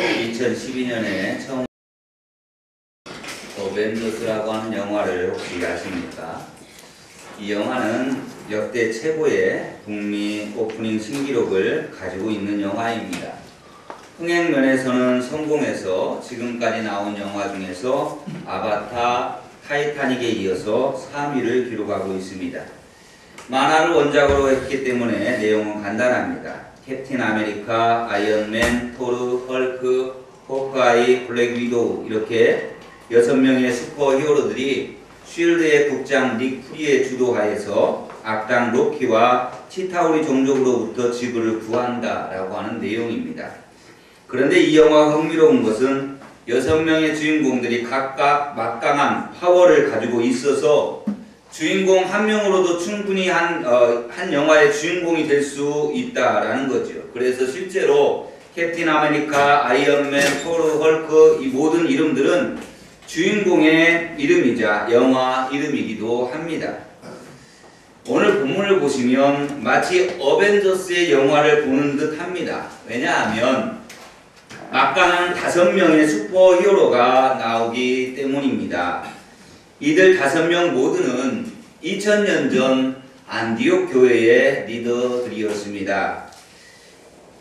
2012년에 처음 어벤져스라고 하는 영화를 혹시 아십니까? 이 영화는 역대 최고의 북미 오프닝 신기록을 가지고 있는 영화입니다. 흥행 면에서는 성공해서 지금까지 나온 영화 중에서 아바타, 타이타닉에 이어서 3위를 기록하고 있습니다. 만화를 원작으로 했기 때문에 내용은 간단합니다. 캡틴 아메리카, 아이언맨, 토르, 헐크, 호크아이, 블랙 위도우 이렇게 6명의 슈퍼 히어로들이 쉴드의 국장 닉 퓨리의 주도하에서 악당 로키와 치타우리 종족으로부터 지구를 구한다라고 하는 내용입니다. 그런데 이 영화가 흥미로운 것은 6명의 주인공들이 각각 막강한 파워를 가지고 있어서 주인공 한 명으로도 충분히 한 영화의 주인공이 될 수 있다라는 거죠. 그래서 실제로 캡틴 아메리카, 아이언맨, 토르, 헐크 이 모든 이름들은 주인공의 이름이자 영화 이름이기도 합니다. 오늘 본문을 보시면 마치 어벤져스의 영화를 보는 듯 합니다. 왜냐하면 막강한 5명의 슈퍼 히어로가 나오기 때문입니다. 이들 5명 모두는 2000년 전 안디옥 교회의 리더들이었습니다.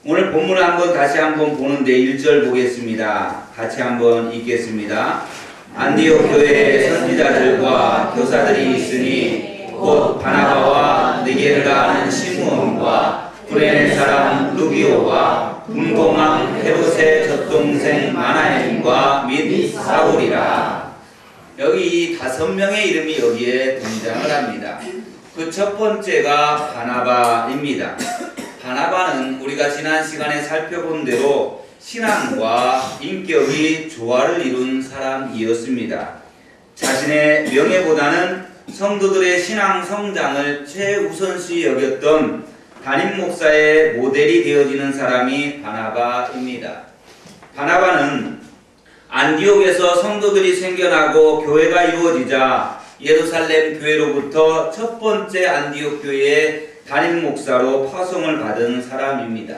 오늘 본문을 다시 한번 보는데 1절 보겠습니다. 같이 한번 읽겠습니다. 안디옥 교회의 선지자들과 교사들이 있으니 곧 바나바와 느게르라 하는 시므온과 구레네 사람 루기오와 분봉왕 헤롯의 젖동생 마나엘과 및 사울이라. 여기 이 5명의 이름이 여기에 등장을 합니다. 그 첫 번째가 바나바입니다. 바나바는 우리가 지난 시간에 살펴본 대로 신앙과 인격이 조화를 이룬 사람이었습니다. 자신의 명예보다는 성도들의 신앙 성장을 최우선시 여겼던 담임 목사의 모델이 되어지는 사람이 바나바입니다. 바나바는 안디옥에서 성도들이 생겨나고 교회가 이루어지자 예루살렘 교회로부터 첫 번째 안디옥 교회의 담임 목사로 파송을 받은 사람입니다.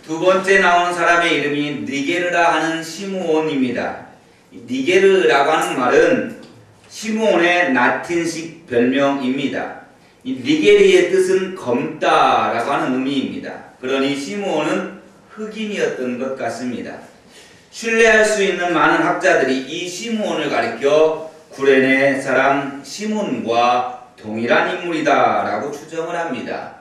두 번째 나온 사람의 이름이 니게르라 하는 시므온입니다. 니게르라고 하는 말은 시므온의 라틴식 별명입니다. 니게르의 뜻은 검다라고 하는 의미입니다. 그러니 시므온은 흑인이었던 것 같습니다. 신뢰할 수 있는 많은 학자들이 이 시므온을 가리켜 구레네 사람 시몬과 동일한 인물이다 라고 추정을 합니다.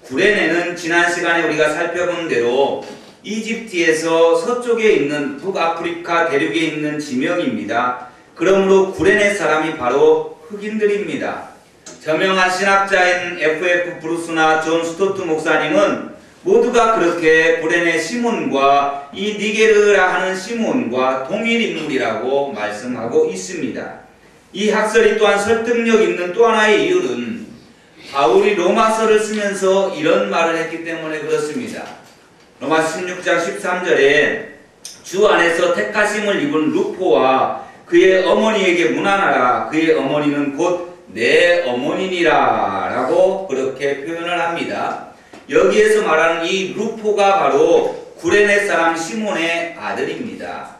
구레네는 지난 시간에 우리가 살펴본 대로 이집트에서 서쪽에 있는 북아프리카 대륙에 있는 지명입니다. 그러므로 구레네 사람이 바로 흑인들입니다. 저명한 신학자인 F.F. 브루스나 존 스토트 목사님은 모두가 그렇게 구레네 시몬과 이 니게르라 하는 시몬과 동일 인물이라고 말씀하고 있습니다. 이 학설이 또한 설득력 있는 또 하나의 이유는 바울이 로마서를 쓰면서 이런 말을 했기 때문에 그렇습니다. 로마서 16장 13절에 주 안에서 택하심을 입은 루포와 그의 어머니에게 문안하라. 그의 어머니는 곧 내 어머니니라 라고 그렇게 표현을 합니다. 여기에서 말하는 이 루포가 바로 구레네 사람 시몬의 아들입니다.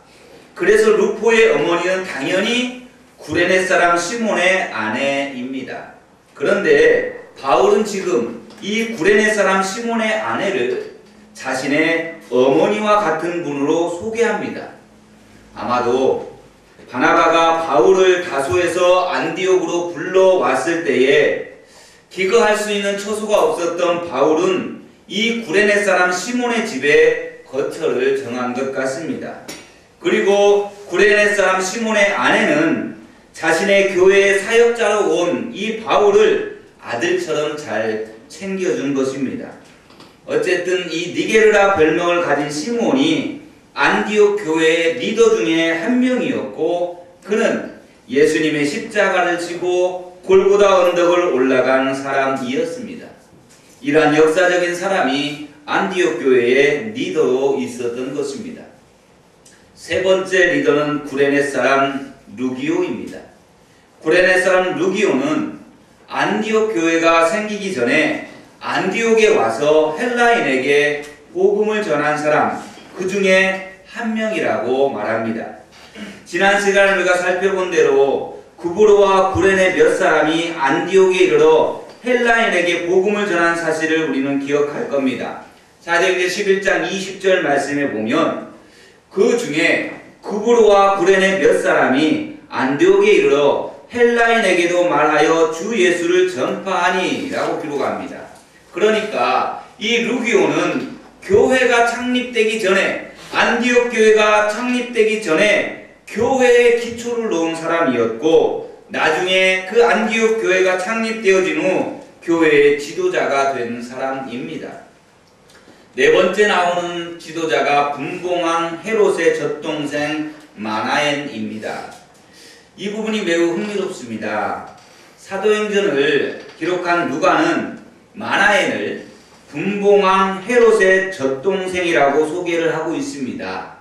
그래서 루포의 어머니는 당연히 구레네 사람 시몬의 아내입니다. 그런데 바울은 지금 이 구레네 사람 시몬의 아내를 자신의 어머니와 같은 분으로 소개합니다. 아마도 바나바가 바울을 다소에서 안디옥으로 불러왔을 때에 기거할 수 있는 처소가 없었던 바울은 이 구레네 사람 시몬의 집에 거처를 정한 것 같습니다. 그리고 구레네 사람 시몬의 아내는 자신의 교회의 사역자로 온 이 바울을 아들처럼 잘 챙겨준 것입니다. 어쨌든 이 니게르라 별명을 가진 시몬이 안디옥 교회의 리더 중에 한 명이었고 그는 예수님의 십자가를 지고 골고다 언덕을 올라간 사람이었습니다. 이러한 역사적인 사람이 안디옥 교회의 리더로 있었던 것입니다. 세 번째 리더는 구레네 사람 루기오입니다. 구레네 사람 루기오는 안디옥 교회가 생기기 전에 안디옥에 와서 헬라인에게 복음을 전한 사람, 그 중에 한 명이라고 말합니다. 지난 시간에 우리가 살펴본 대로 구브로와 구레네 몇 사람이 안디옥에 이르러 헬라인에게 복음을 전한 사실을 우리는 기억할 겁니다. 사도행전 11장 20절 말씀에 보면 그 중에 구브로와 구레네 몇 사람이 안디옥에 이르러 헬라인에게도 말하여 주 예수를 전파하니 라고 기록합니다. 그러니까 이 루기오는 교회가 창립되기 전에, 안디옥 교회가 창립되기 전에 교회의 기초를 놓은 사람이었고, 나중에 그 안디옥 교회가 창립되어진 후 교회의 지도자가 된 사람입니다. 네 번째 나오는 지도자가 분봉왕 헤롯의 젖동생 마나엔입니다. 이 부분이 매우 흥미롭습니다. 사도행전을 기록한 누가는 마나엔을 분봉왕 헤롯의 젖동생이라고 소개를 하고 있습니다.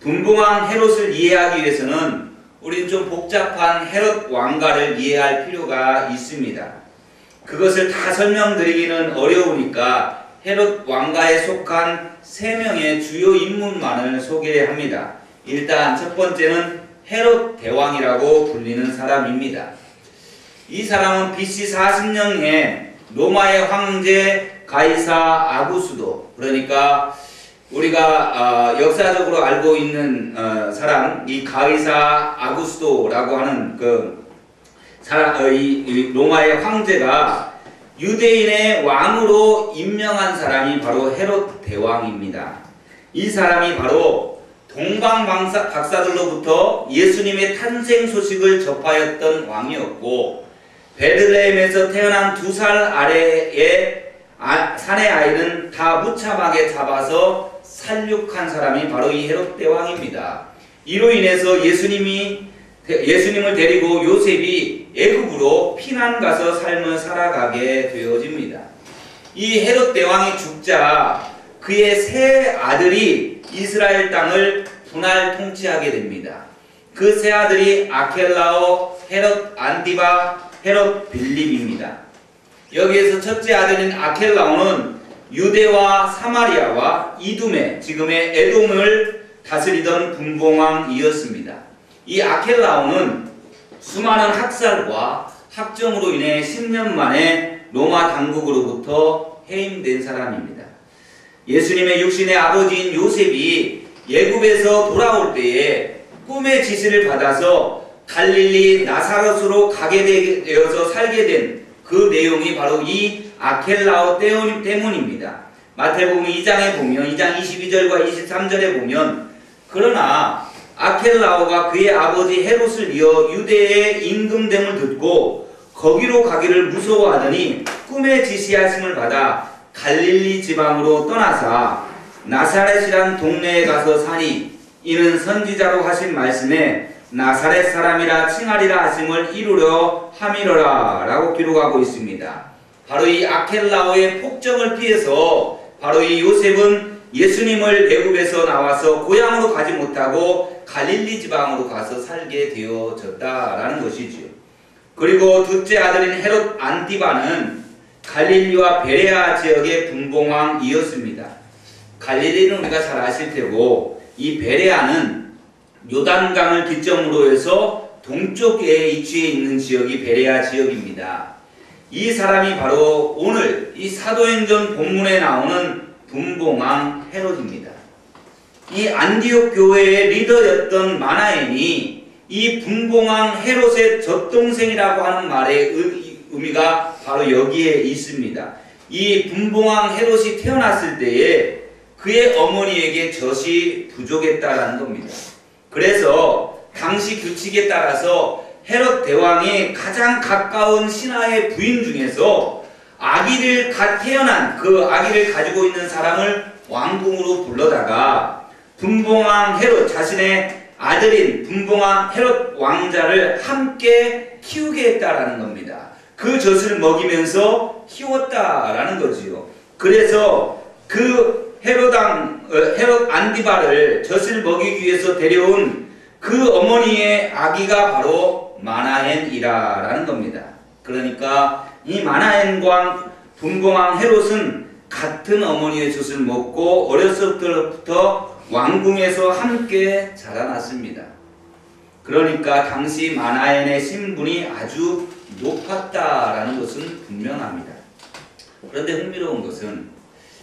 분봉왕 헤롯을 이해하기 위해서는 우린 좀 복잡한 헤롯 왕가를 이해할 필요가 있습니다. 그것을 다 설명드리기는 어려우니까 헤롯 왕가에 속한 3명의 주요 인물만을 소개합니다. 일단 첫 번째는 헤롯 대왕이라고 불리는 사람입니다. 이 사람은 BC 40년에 로마의 황제 가이사 아구스도, 그러니까 우리가 역사적으로 알고 있는 사람, 이 가이사 아구스도라고 하는 그 사람, 이 로마의 황제가 유대인의 왕으로 임명한 사람이 바로 헤롯 대왕입니다. 이 사람이 바로 동방 박사들로부터 예수님의 탄생 소식을 접하였던 왕이었고, 베들레헴에서 태어난 2살 아래의 산의 아이는 다 무참하게 잡아서 살육한 사람이 바로 이 헤롯 대왕입니다. 이로 인해서 예수님을 데리고 요셉이 애굽으로 피난 가서 삶을 살아가게 되어집니다. 이 헤롯 대왕이 죽자 그의 세 아들이 이스라엘 땅을 분할 통치하게 됩니다. 그 세 아들이 아켈라오, 헤롯 안디바, 헤롯 빌립입니다. 여기에서 첫째 아들인 아켈라오는 유대와 사마리아와 이두메, 지금의 에돔을 다스리던 분봉왕이었습니다. 이 아켈라오는 수많은 학살과 학정으로 인해 10년 만에 로마 당국으로부터 해임된 사람입니다. 예수님의 육신의 아버지인 요셉이 예굽에서 돌아올 때에 꿈의 지시를 받아서 갈릴리 나사렛으로 가게 되어서 살게 된 그 내용이 바로 이 아켈라오 때문입니다. 마태복음 2장에 보면 2장 22절과 23절에 보면 그러나 아켈라오가 그의 아버지 헤롯을 이어 유대의 임금됨을 듣고 거기로 가기를 무서워하더니 꿈의 지시하심을 받아 갈릴리 지방으로 떠나사 나사렛이란 동네에 가서 사니 이는 선지자로 하신 말씀에 나사렛 사람이라 칭하리라 하심을 이루려 함이로라 라고 기록하고 있습니다. 바로 이 아켈라오의 폭정을 피해서 바로 이 요셉은 예수님을 애굽에서 나와서 고향으로 가지 못하고 갈릴리 지방으로 가서 살게 되어졌다라는 것이지요. 그리고 둘째 아들인 헤롯 안티바는 갈릴리와 베레아 지역의 분봉왕이었습니다. 갈릴리는 우리가 잘 아실 테고 이 베레아는 요단강을 기점으로 해서 동쪽에 위치해 있는 지역이 베레아 지역입니다. 이 사람이 바로 오늘 이 사도행전 본문에 나오는 분봉왕 헤롯입니다. 이 안디옥 교회의 리더였던 마나엔이 이 분봉왕 헤롯의 젖동생이라고 하는 말의 의미가 바로 여기에 있습니다. 이 분봉왕 헤롯이 태어났을 때에 그의 어머니에게 젖이 부족했다라는 겁니다. 그래서 당시 규칙에 따라서 헤롯 대왕이 가장 가까운 신하의 부인 중에서 아기를 태어난 그 아기를 가지고 있는 사람을 왕궁으로 불러다가 분봉왕 헤롯 자신의 아들인 분봉왕 헤롯 왕자를 함께 키우게 했다라는 겁니다. 그 젖을 먹이면서 키웠다라는 거지요. 그래서 그 헤롯 안디바를 젖을 먹이기 위해서 데려온 그 어머니의 아기가 바로 마나엔이라는 겁니다. 그러니까 이 마나엔과 분봉왕 헤롯은 같은 어머니의 젖을 먹고 어렸을 때부터 왕궁에서 함께 자라났습니다. 그러니까 당시 마나엔의 신분이 아주 높았다라는 것은 분명합니다. 그런데 흥미로운 것은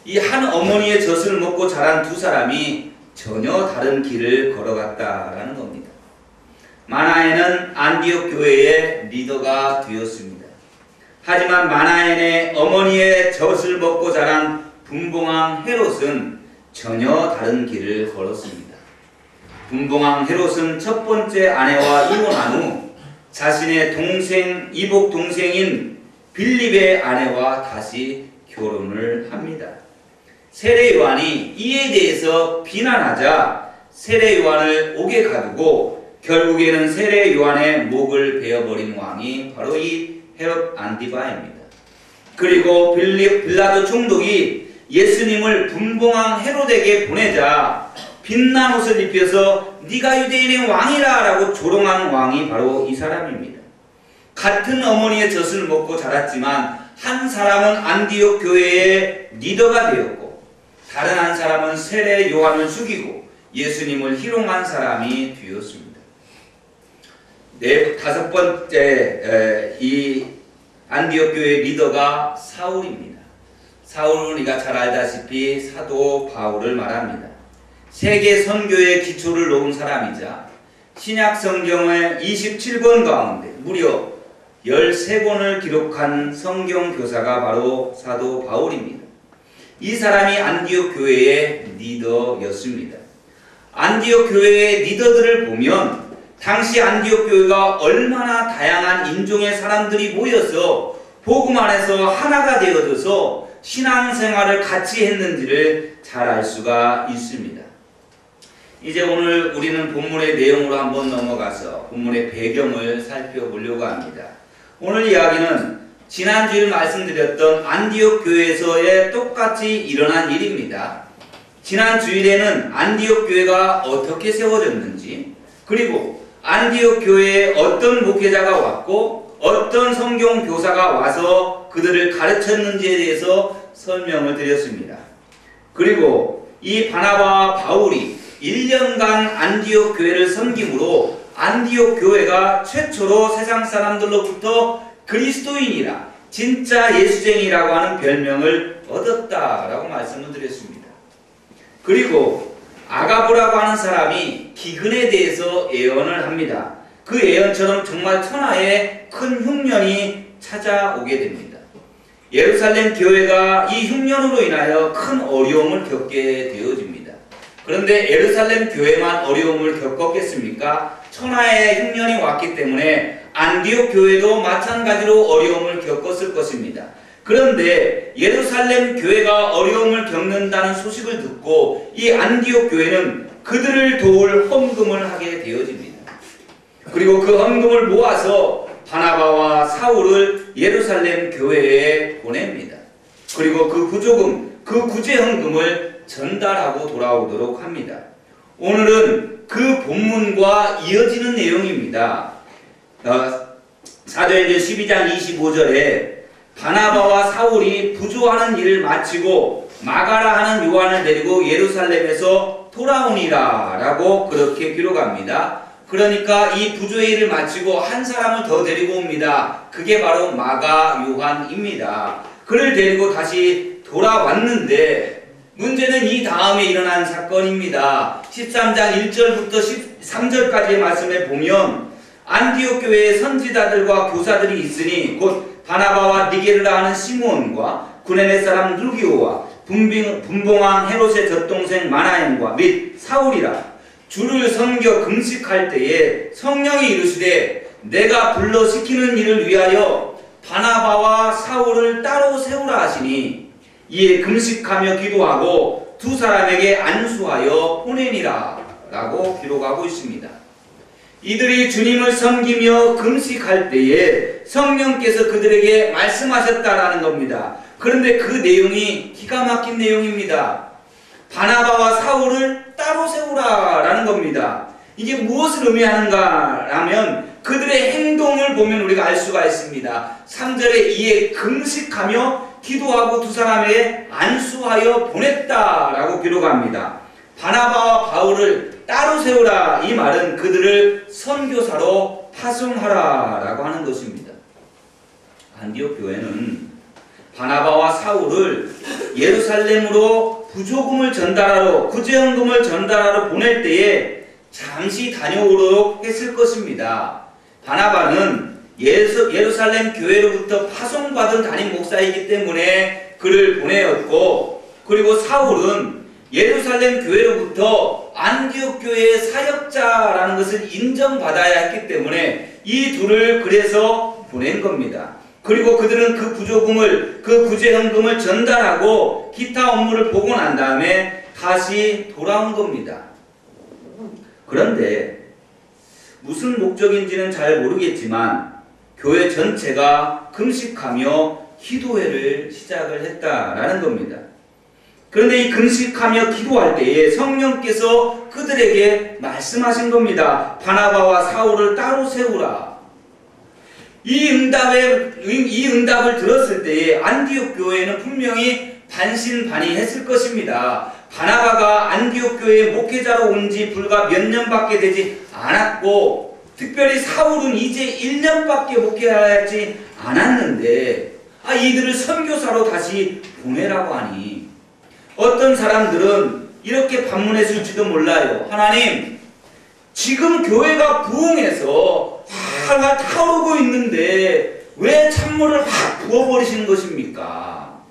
이 한 어머니의 젖을 먹고 자란 두 사람이 전혀 다른 길을 걸어갔다라는 겁니다. 마나엔은 안디옥 교회의 리더가 되었습니다. 하지만 마나엔의 어머니의 젖을 먹고 자란 분봉왕 헤롯은 전혀 다른 길을 걸었습니다. 분봉왕 헤롯은 첫 번째 아내와 이혼한 후 자신의 이복 동생인 빌립의 아내와 다시 결혼을 합니다. 세례 요한이 이에 대해서 비난하자 세례 요한을 옥에 가두고 결국에는 세례 요한의 목을 베어버린 왕이 바로 이 헤롯 안티바입니다. 그리고 빌라도 총독이 예수님을 분봉왕 헤롯에게 보내자 빛난 옷을 입혀서 네가 유대인의 왕이라 라고 조롱한 왕이 바로 이 사람입니다. 같은 어머니의 젖을 먹고 자랐지만 한 사람은 안디옥 교회의 리더가 되었고 다른 한 사람은 세례 요한을 죽이고 예수님을 희롱한 사람이 되었습니다. 다섯 번째 이 안디옥 교회의 리더가 사울입니다. 사울은 우리가 잘 알다시피 사도 바울을 말합니다. 세계 선교의 기초를 놓은 사람이자 신약 성경의 27권 가운데 무려 13권을 기록한 성경 교사가 바로 사도 바울입니다. 이 사람이 안디옥 교회의 리더였습니다. 안디옥 교회의 리더들을 보면 당시 안디옥 교회가 얼마나 다양한 인종의 사람들이 모여서 복음 안에서 하나가 되어져서 신앙생활을 같이 했는지를 잘 알 수가 있습니다. 이제 오늘 우리는 본문의 내용으로 한번 넘어가서 본문의 배경을 살펴보려고 합니다. 오늘 이야기는 지난주에 말씀드렸던 안디옥 교회에서의 똑같이 일어난 일입니다. 지난 주일에는 안디옥 교회가 어떻게 세워졌는지, 그리고 안디옥 교회에 어떤 목회자가 왔고 어떤 성경 교사가 와서 그들을 가르쳤는지에 대해서 설명을 드렸습니다. 그리고 이 바나바와 바울이 1년간 안디옥 교회를 섬김으로 안디옥 교회가 최초로 세상 사람들로부터 그리스도인이라 진짜 예수쟁이라고 하는 별명을 얻었다라고 말씀을 드렸습니다. 그리고 아가보라고 하는 사람이 기근에 대해서 예언을 합니다. 그 예언처럼 정말 천하에 큰 흉년이 찾아오게 됩니다. 예루살렘 교회가 이 흉년으로 인하여 큰 어려움을 겪게 되어집니다. 그런데 예루살렘 교회만 어려움을 겪었겠습니까? 천하의 흉년이 왔기 때문에 안디옥 교회도 마찬가지로 어려움을 겪었을 것입니다. 그런데 예루살렘 교회가 어려움을 겪는다는 소식을 듣고 이 안디옥 교회는 그들을 도울 헌금을 하게 되어집니다. 그리고 그 헌금을 모아서 바나바와 사울을 예루살렘 교회에 보냅니다. 그리고 그 부조금, 그 구제 헌금을 전달하고 돌아오도록 합니다. 오늘은 그 본문과 이어지는 내용입니다. 사도행전 12장 25절에 바나바와 사울이 부조하는 일을 마치고 마가라 하는 요한을 데리고 예루살렘에서 돌아오니라 라고 그렇게 기록합니다. 그러니까 이 부조의 일을 마치고 한 사람을 더 데리고 옵니다. 그게 바로 마가 요한입니다. 그를 데리고 다시 돌아왔는데 문제는 이 다음에 일어난 사건입니다. 13장 1절부터 13절까지의 말씀에 보면 안디옥 교회에 선지자들과 교사들이 있으니 곧 바나바와 니게르라 하는 시몬과 구레네 사람 루기오와 분봉왕 헤롯의 젖동생 마나엔과 및 사울이라 주를 섬겨 금식할 때에 성령이 이르시되 내가 불러 시키는 일을 위하여 바나바와 사울을 따로 세우라 하시니 이에 금식하며 기도하고 두 사람에게 안수하여 보내니라 라고 기록하고 있습니다. 이들이 주님을 섬기며 금식할 때에 성령께서 그들에게 말씀하셨다라는 겁니다. 그런데 그 내용이 기가 막힌 내용입니다. 바나바와 사울을 따로 세우라라는 겁니다. 이게 무엇을 의미하는가 하면 그들의 행동을 보면 우리가 알 수가 있습니다. 3절에 이에 금식하며 기도하고 두 사람에게 안수하여 보냈다라고 기록합니다. 바나바와 바울을 따로 세우라, 이 말은 그들을 선교사로 파송하라라고 하는 것입니다. 안디옥 교회는 바나바와 사울을 예루살렘으로 부조금을 전달하러, 구제헌금을 전달하러 보낼 때에 잠시 다녀오도록 했을 것입니다. 바나바는 예루살렘 교회로부터 파송받은 담임 목사이기 때문에 그를 보내었고, 그리고 사울은 예루살렘 교회로부터 안디옥 교회의 사역자라는 것을 인정받아야 했기 때문에 이 둘을 그래서 보낸 겁니다. 그리고 그들은 그 부조금을, 그 구제헌금을 전달하고 기타 업무를 보고 난 다음에 다시 돌아온 겁니다. 그런데 무슨 목적인지는 잘 모르겠지만 교회 전체가 금식하며 기도회를 시작을 했다라는 겁니다. 그런데 이 금식하며 기도할 때에 성령께서 그들에게 말씀하신 겁니다. 바나바와 사울을 따로 세우라. 이 응답을 들었을 때에 안디옥 교회는 분명히 반신반의했을 것입니다. 바나바가 안디옥 교회의 목회자로 온 지 불과 몇 년밖에 되지 않았고, 특별히 사울은 이제 1년밖에 목회하지 않았는데 이들을 선교사로 다시 보내라고 하니 어떤 사람들은 이렇게 반문했을지도 몰라요. 하나님, 지금 교회가 부흥해서 활활 타오르고 있는데 왜 찬물을 확 부어버리시는 것입니까?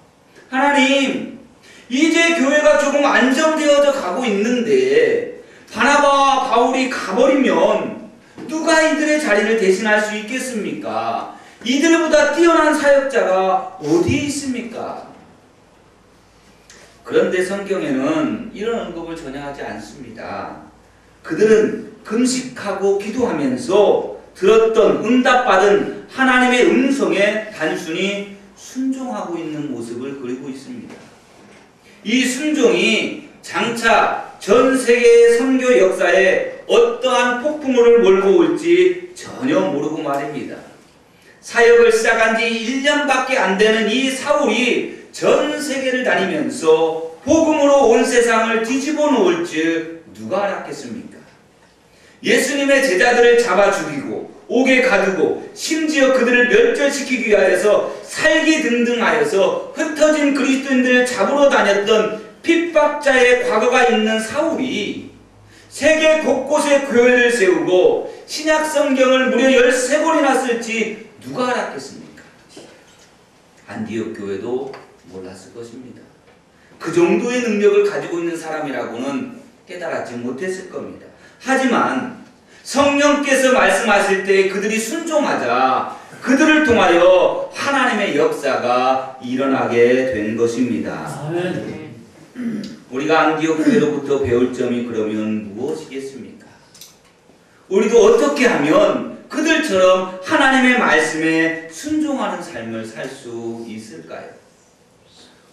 하나님, 이제 교회가 조금 안정되어져 가고 있는데 바나바와 바울이 가버리면 누가 이들의 자리를 대신할 수 있겠습니까? 이들보다 뛰어난 사역자가 어디에 있습니까? 그런데 성경에는 이런 언급을 전혀 하지 않습니다. 그들은 금식하고 기도하면서 들었던, 응답받은 하나님의 음성에 단순히 순종하고 있는 모습을 그리고 있습니다. 이 순종이 장차 전 세계의 선교 역사에 어떠한 폭풍우를 몰고 올지 전혀 모르고 말입니다. 사역을 시작한 지 1년밖에 안 되는 이 사울이 전 세계를 다니면서 복음으로 온 세상을 뒤집어 놓을 줄 누가 알았겠습니까? 예수님의 제자들을 잡아 죽이고 옥에 가두고 심지어 그들을 멸절시키기 위하여서 살기등등하여서 흩어진 그리스도인들을 잡으러 다녔던 핍박자의 과거가 있는 사울이 세계 곳곳에 교회를 세우고 신약 성경을 무려 13권이나 쓸지 누가 알았겠습니까? 안디옥 교회도 몰랐을 것입니다. 그 정도의 능력을 가지고 있는 사람이라고는 깨달았지 못했을 겁니다. 하지만 성령께서 말씀하실 때 그들이 순종하자 그들을 통하여 하나님의 역사가 일어나게 된 것입니다. 우리가 안디옥 교회로부터 배울 점이 그러면 무엇이겠습니까? 우리도 어떻게 하면 그들처럼 하나님의 말씀에 순종하는 삶을 살 수 있을까요?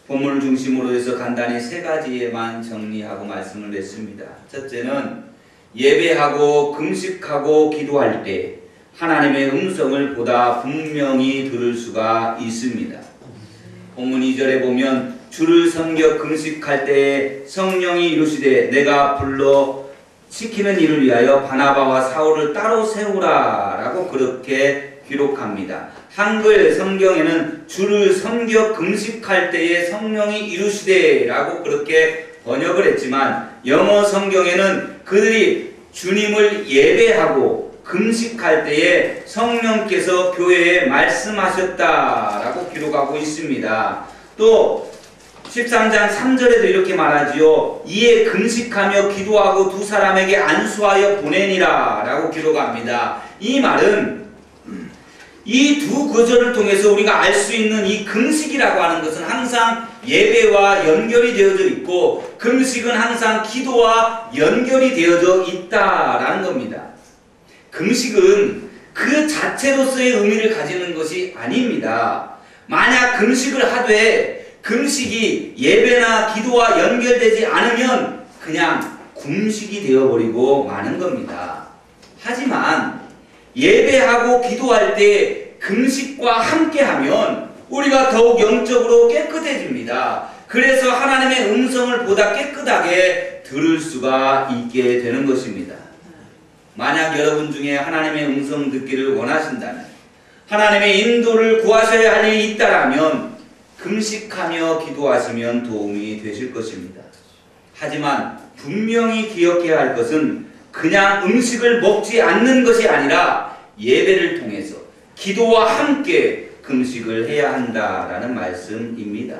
본문을 중심으로 해서 간단히 세 가지에만 정리하고 말씀을 냈습니다. 첫째는 예배하고 금식하고 기도할 때 하나님의 음성을 보다 분명히 들을 수가 있습니다. 본문 2절에 보면 주를 섬겨 금식할 때에 성령이 이루시되 내가 불러 시키는 일을 위하여 바나바와 사울을 따로 세우라 라고 그렇게 기록합니다. 한글 성경에는 주를 섬겨 금식할 때에 성령이 이루시되 라고 그렇게 번역을 했지만 영어 성경에는 그들이 주님을 예배하고 금식할 때에 성령께서 교회에 말씀하셨다라고 기록하고 있습니다. 또 13장 3절에도 이렇게 말하지요. 이에 금식하며 기도하고 두 사람에게 안수하여 보내니라 라고 기록합니다. 이 말은 이 두 구절을 통해서 우리가 알 수 있는 이 금식이라고 하는 것은 항상 예배와 연결이 되어져 있고 금식은 항상 기도와 연결이 되어져 있다라는 겁니다. 금식은 그 자체로서의 의미를 가지는 것이 아닙니다. 만약 금식을 하되 금식이 예배나 기도와 연결되지 않으면 그냥 굶식이 되어버리고 마는 겁니다. 하지만 예배하고 기도할 때 금식과 함께하면 우리가 더욱 영적으로 깨끗해집니다. 그래서 하나님의 음성을 보다 깨끗하게 들을 수가 있게 되는 것입니다. 만약 여러분 중에 하나님의 음성 듣기를 원하신다면, 하나님의 인도를 구하셔야 할 일이 있다라면 금식하며 기도하시면 도움이 되실 것입니다. 하지만 분명히 기억해야 할 것은 그냥 음식을 먹지 않는 것이 아니라 예배를 통해서 기도와 함께 금식을 해야 한다라는 말씀입니다.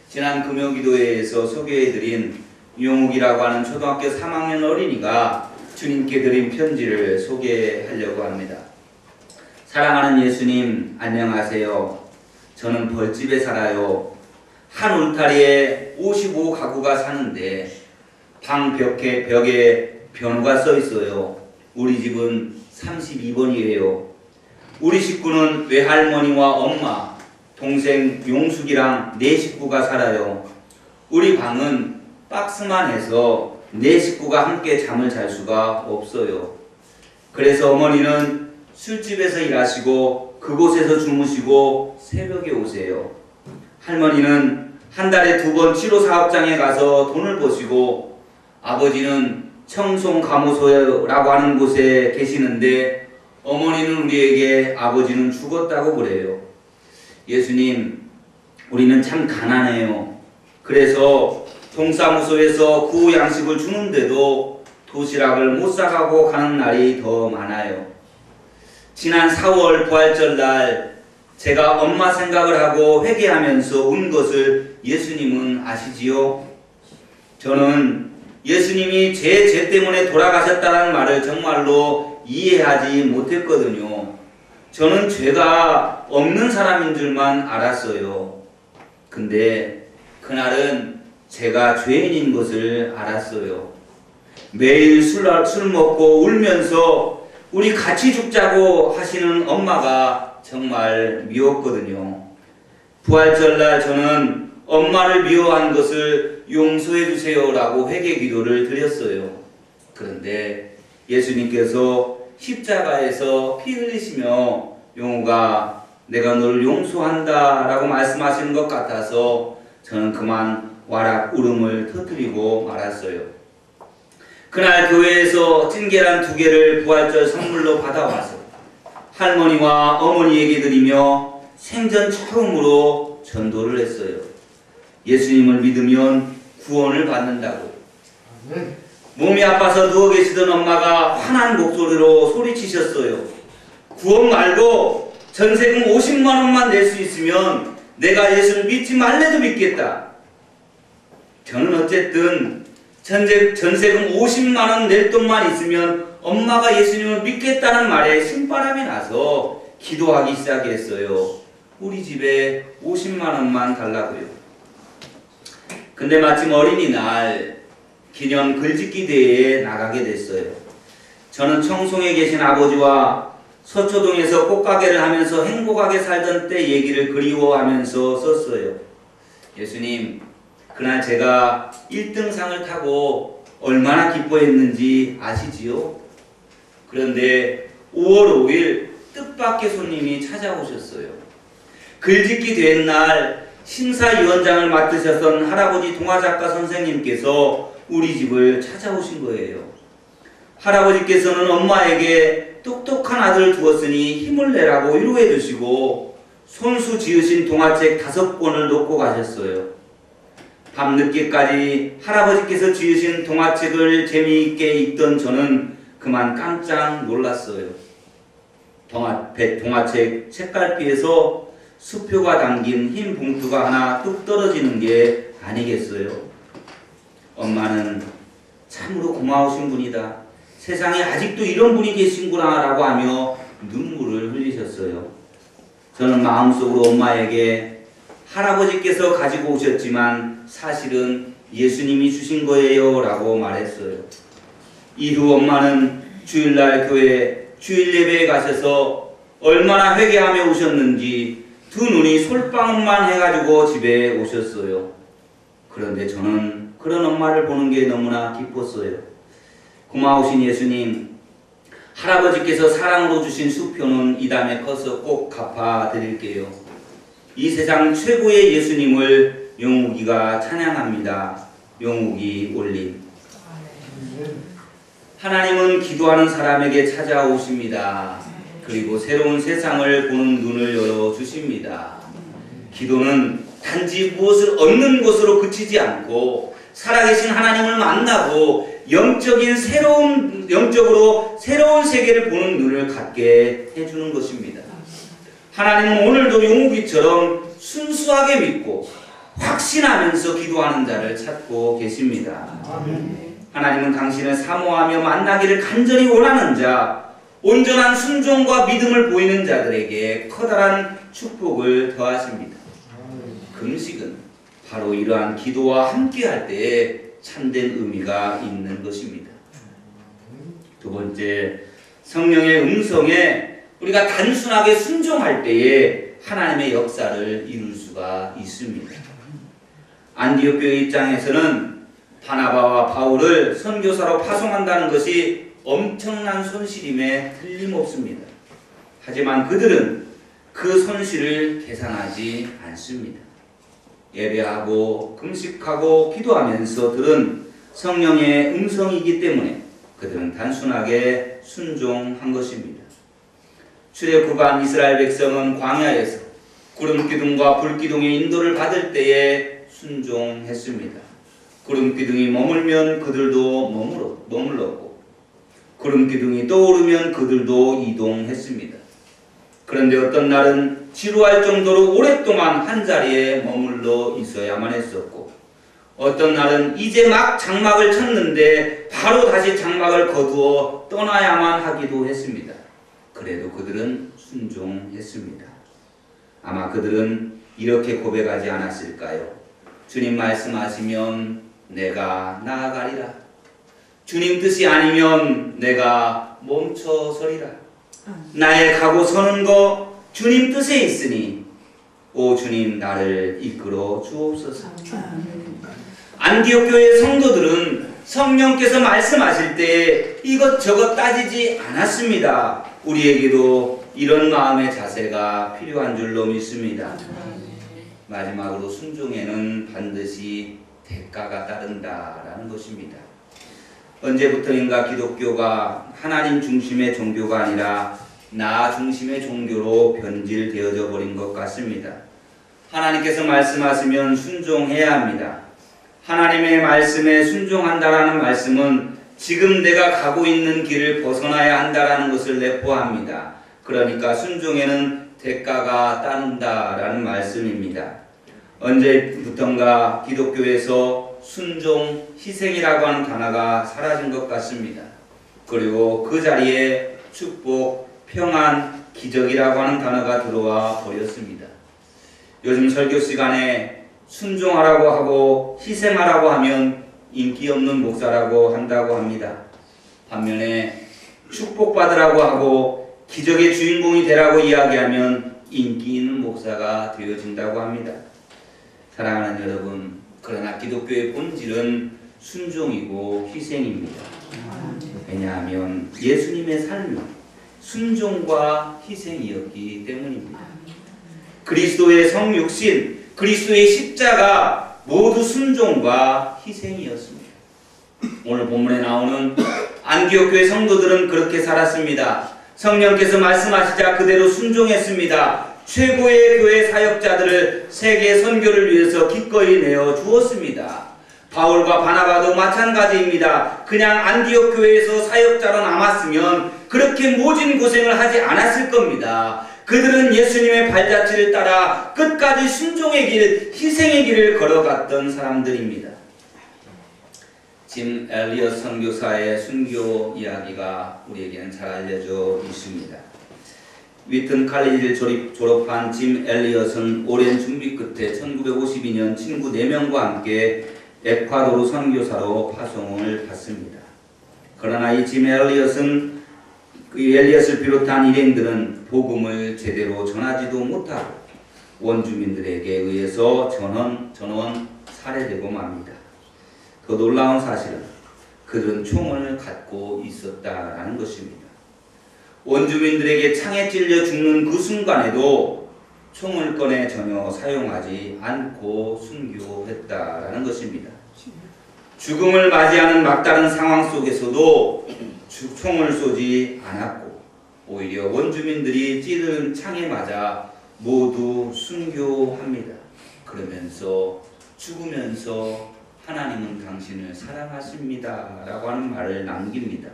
지난 금요기도회에서 소개해드린 용욱이라고 하는 초등학교 3학년 어린이가 주님께 드린 편지를 소개하려고 합니다. 사랑하는 예수님, 안녕하세요. 저는 벌집에 살아요. 한 울타리에 55가구가 사는데 방 벽에 번호가 써 있어요. 우리 집은 32번이에요. 우리 식구는 외할머니와 엄마, 동생 용숙이랑 4식구가 살아요. 우리 방은 박스만 해서 4식구가 함께 잠을 잘 수가 없어요. 그래서 어머니는 술집에서 일하시고 그곳에서 주무시고 새벽에 오세요. 할머니는 한 달에 2번 치료사업장에 가서 돈을 버시고 아버지는 청송감호소라고 하는 곳에 계시는데 어머니는 우리에게 아버지는 죽었다고 그래요. 예수님, 우리는 참 가난해요. 그래서 동사무소에서 구호 양식을 주는데도 도시락을 못 사가고 가는 날이 더 많아요. 지난 4월 부활절 날 제가 엄마 생각을 하고 회개하면서 운 것을 예수님은 아시지요? 저는 예수님이 제 죄 때문에 돌아가셨다는 말을 정말로 이해하지 못했거든요. 저는 죄가 없는 사람인 줄만 알았어요. 근데 그날은 제가 죄인인 것을 알았어요. 매일 술 먹고 울면서 우리 같이 죽자고 하시는 엄마가 정말 미웠거든요. 부활절날 저는 엄마를 미워한 것을 용서해 주세요라고 회개 기도를 드렸어요. 그런데 예수님께서 십자가에서 피 흘리시며 용우가 내가 너를 용서한다 라고 말씀하시는 것 같아서 저는 그만 와락 울음을 터뜨리고 말았어요. 그날 교회에서 찐계란 2개를 부활절 선물로 받아와서 할머니와 어머니에게 드리며 생전 처음으로 전도를 했어요. 예수님을 믿으면 구원을 받는다고요. 몸이 아파서 누워 계시던 엄마가 환한 목소리로 소리치셨어요. 구원 말고 전세금 50만 원만 낼 수 있으면 내가 예수를 믿지 말래도 믿겠다. 저는 어쨌든 전세금 50만 원 낼 돈만 있으면 엄마가 예수님을 믿겠다는 말에 신바람이 나서 기도하기 시작했어요. 우리 집에 50만 원만 달라고요. 근데 마침 어린이날 기념 글짓기 대회에 나가게 됐어요. 저는 청송에 계신 아버지와 서초동에서 꽃가게를 하면서 행복하게 살던 때 얘기를 그리워하면서 썼어요. 예수님, 그날 제가 1등상을 타고 얼마나 기뻐했는지 아시지요? 그런데 5월 5일 뜻밖의 손님이 찾아오셨어요. 글짓기 대회 날 심사위원장을 맡으셨던 할아버지 동화작가 선생님께서 우리 집을 찾아오신 거예요. 할아버지께서는 엄마에게 똑똑한 아들을 두었으니 힘을 내라고 위로해 주시고 손수 지으신 동화책 5권을 놓고 가셨어요. 밤늦게까지 할아버지께서 지으신 동화책을 재미있게 읽던 저는 그만 깜짝 놀랐어요. 동화책 책갈피에서 수표가 담긴 흰 봉투가 하나 뚝 떨어지는 게 아니겠어요? 엄마는 참으로 고마우신 분이다. 세상에 아직도 이런 분이 계신구나 라고 하며 눈물을 흘리셨어요. 저는 마음속으로 엄마에게 할아버지께서 가지고 오셨지만 사실은 예수님이 주신 거예요 라고 말했어요. 이후 엄마는 주일날 교회 주일 예배에 가셔서 얼마나 회개하며 오셨는지 2눈이 솔방울만 해가지고 집에 오셨어요. 그런데 저는 그런 엄마를 보는 게 너무나 기뻤어요. 고마우신 예수님, 할아버지께서 사랑으로 주신 수표는 이 다음에 커서 꼭 갚아드릴게요. 이 세상 최고의 예수님을 용욱이가 찬양합니다. 용욱이 올림. 하나님은 기도하는 사람에게 찾아오십니다. 그리고 새로운 세상을 보는 눈을 열어주십니다. 기도는 단지 무엇을 얻는 것으로 그치지 않고 살아계신 하나님을 만나고 영적으로 새로운 세계를 보는 눈을 갖게 해주는 것입니다. 하나님은 오늘도 용욱이처럼 순수하게 믿고 확신하면서 기도하는 자를 찾고 계십니다. 하나님은 당신을 사모하며 만나기를 간절히 원하는 자, 온전한 순종과 믿음을 보이는 자들에게 커다란 축복을 더하십니다. 금식은 바로 이러한 기도와 함께할 때에 참된 의미가 있는 것입니다. 두 번째, 성령의 음성에 우리가 단순하게 순종할 때에 하나님의 역사를 이룰 수가 있습니다. 안디옥 교회 입장에서는 바나바와 바울을 선교사로 파송한다는 것이 엄청난 손실임에 틀림없습니다. 하지만 그들은 그 손실을 계산하지 않습니다. 예배하고 금식하고 기도하면서 들은 성령의 음성이기 때문에 그들은 단순하게 순종한 것입니다. 출애굽한 이스라엘 백성은 광야에서 구름기둥과 불기둥의 인도를 받을 때에 순종했습니다. 구름기둥이 머물면 그들도 머물렀고 구름기둥이 떠오르면 그들도 이동했습니다. 그런데 어떤 날은 지루할 정도로 오랫동안 한 자리에 머물러 있어야만 했었고 어떤 날은 이제 막 장막을 쳤는데 바로 다시 장막을 거두어 떠나야만 하기도 했습니다. 그래도 그들은 순종했습니다. 아마 그들은 이렇게 고백하지 않았을까요? 주님 말씀하시면 내가 나아가리라. 주님 뜻이 아니면 내가 멈춰서리라. 나의 가고 서는 거 주님 뜻에 있으니 오 주님 나를 이끌어 주옵소서. 안디옥 교회 성도들은 성령께서 말씀하실 때 이것저것 따지지 않았습니다. 우리에게도 이런 마음의 자세가 필요한 줄로 믿습니다. 마지막으로 순종에는 반드시 대가가 따른다라는 것입니다. 언제부터인가 기독교가 하나님 중심의 종교가 아니라 나 중심의 종교로 변질되어져 버린 것 같습니다. 하나님께서 말씀하시면 순종해야 합니다. 하나님의 말씀에 순종한다라는 말씀은 지금 내가 가고 있는 길을 벗어나야 한다라는 것을 내포합니다. 그러니까 순종에는 대가가 따른다라는 말씀입니다. 언제부턴가 기독교에서 순종, 희생이라고 하는 단어가 사라진 것 같습니다. 그리고 그 자리에 축복, 평안, 기적이라고 하는 단어가 들어와 버렸습니다. 요즘 설교 시간에 순종하라고 하고 희생하라고 하면 인기 없는 목사라고 한다고 합니다. 반면에 축복받으라고 하고 기적의 주인공이 되라고 이야기하면 인기 있는 목사가 되어진다고 합니다. 사랑하는 여러분, 그러나 기독교의 본질은 순종이고 희생입니다. 왜냐하면 예수님의 삶은 순종과 희생이었기 때문입니다. 그리스도의 성육신, 그리스도의 십자가 모두 순종과 희생이었습니다. 오늘 본문에 나오는 안디옥 교회 성도들은 그렇게 살았습니다. 성령께서 말씀하시자 그대로 순종했습니다. 최고의 교회 사역자들을 세계 선교를 위해서 기꺼이 내어 주었습니다. 바울과 바나바도 마찬가지입니다. 그냥 안디옥 교회에서 사역자로 남았으면 그렇게 모진 고생을 하지 않았을 겁니다. 그들은 예수님의 발자취를 따라 끝까지 순종의 길, 희생의 길을 걸어갔던 사람들입니다. 짐 엘리엇 선교사의 순교 이야기가 우리에게는 잘 알려져 있습니다. 위튼 칼리지를 졸업한 짐 엘리엇은 오랜 준비 끝에 1952년 친구 4명과 함께 에콰도르 선교사로 파송을 받습니다. 그러나 이 짐 엘리엇은 엘리엇을 비롯한 일행들은 복음을 제대로 전하지도 못하고 원주민들에게 의해서 전원 살해되고 맙니다. 더 놀라운 사실은 그들은 총을 갖고 있었다라는 것입니다. 원주민들에게 창에 찔려 죽는 그 순간에도 총을 꺼내 전혀 사용하지 않고 순교했다라는 것입니다. 죽음을 맞이하는 막다른 상황 속에서도 총을 쏘지 않았고 오히려 원주민들이 찌르는 창에 맞아 모두 순교합니다. 그러면서 죽으면서 하나님은 당신을 사랑하십니다 라고 하는 말을 남깁니다.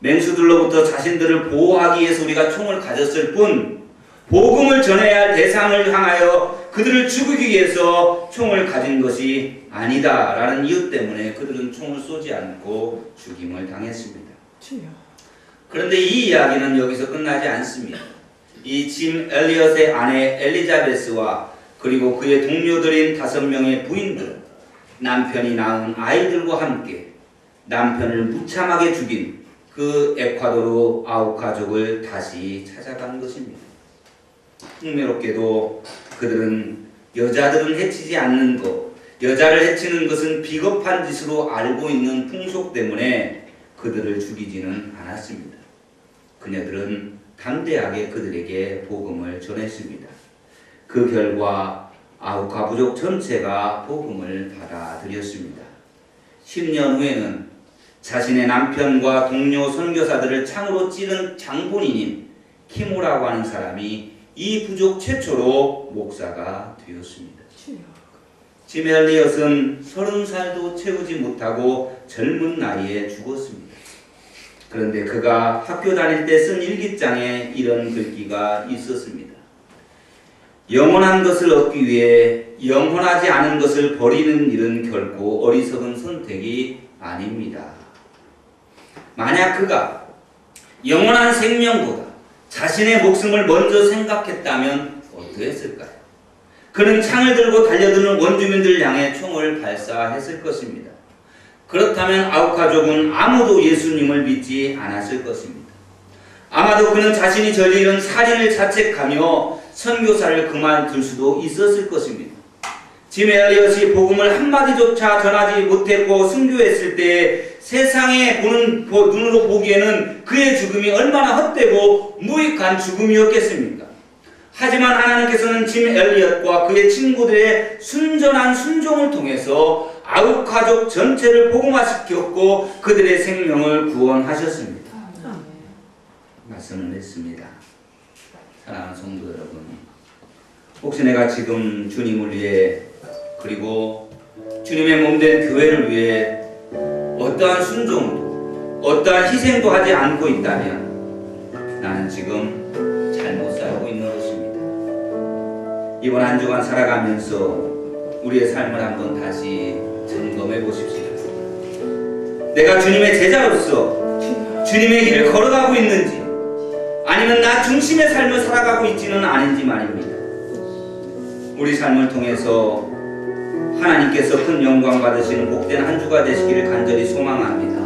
맹수들로부터 자신들을 보호하기 위해서 우리가 총을 가졌을 뿐 복음을 전해야 할 대상을 향하여 그들을 죽이기 위해서 총을 가진 것이 아니다 라는 이유 때문에 그들은 총을 쏘지 않고 죽임을 당했습니다. 그런데 이 이야기는 여기서 끝나지 않습니다. 이 짐 엘리엇의 아내 엘리자베스와 그리고 그의 동료들인 5명의 부인들은 남편이 낳은 아이들과 함께 남편을 무참하게 죽인 그 에콰도르 아우카족을 다시 찾아간 것입니다. 흥미롭게도 그들은 여자들은 해치지 않는 것, 여자를 해치는 것은 비겁한 짓으로 알고 있는 풍속 때문에 그들을 죽이지는 않았습니다. 그녀들은 담대하게 그들에게 복음을 전했습니다. 그 결과 아우카 부족 전체가 복음을 받아들였습니다. 10년 후에는 자신의 남편과 동료 선교사들을 창으로 찌른 장본인인 키모라고 하는 사람이 이 부족 최초로 목사가 되었습니다. 짐 엘리엇은 30살도 채우지 못하고 젊은 나이에 죽었습니다. 그런데 그가 학교 다닐 때 쓴 일기장에 이런 글귀가 있었습니다. 영원한 것을 얻기 위해 영원하지 않은 것을 버리는 일은 결코 어리석은 선택이 아닙니다. 만약 그가 영원한 생명보다 자신의 목숨을 먼저 생각했다면 어떠했을까요? 그는 창을 들고 달려드는 원주민들을 향해 총을 발사했을 것입니다. 그렇다면 아우카족은 아무도 예수님을 믿지 않았을 것입니다. 아마도 그는 자신이 저지른 살인을 자책하며 선교사를 그만둘 수도 있었을 것입니다. 짐 엘리엇이 복음을 한마디조차 전하지 못했고 순교했을 때 세상에 보는 눈으로 보기에는 그의 죽음이 얼마나 헛되고 무익한 죽음이었겠습니까? 하지만 하나님께서는 짐 엘리엇과 그의 친구들의 순전한 순종을 통해서 아우카족 전체를 복음화시켰고 그들의 생명을 구원하셨습니다. 말씀을 했습니다. 사랑하는 성도 여러분, 혹시 내가 지금 주님을 위해 그리고 주님의 몸된 교회를 위해 어떠한 순종도 어떠한 희생도 하지 않고 있다면 나는 지금 잘못 살고 있는 것입니다. 이번 한 주간 살아가면서 우리의 삶을 한번 다시 점검해 보십시오. 내가 주님의 제자로서 주님의 길을 걸어가고 있는지 아니면 나 중심의 삶을 살아가고 있지는 않은지 말입니다. 우리 삶을 통해서 하나님께서 큰 영광 받으시는 복된 한 주가 되시기를 간절히 소망합니다.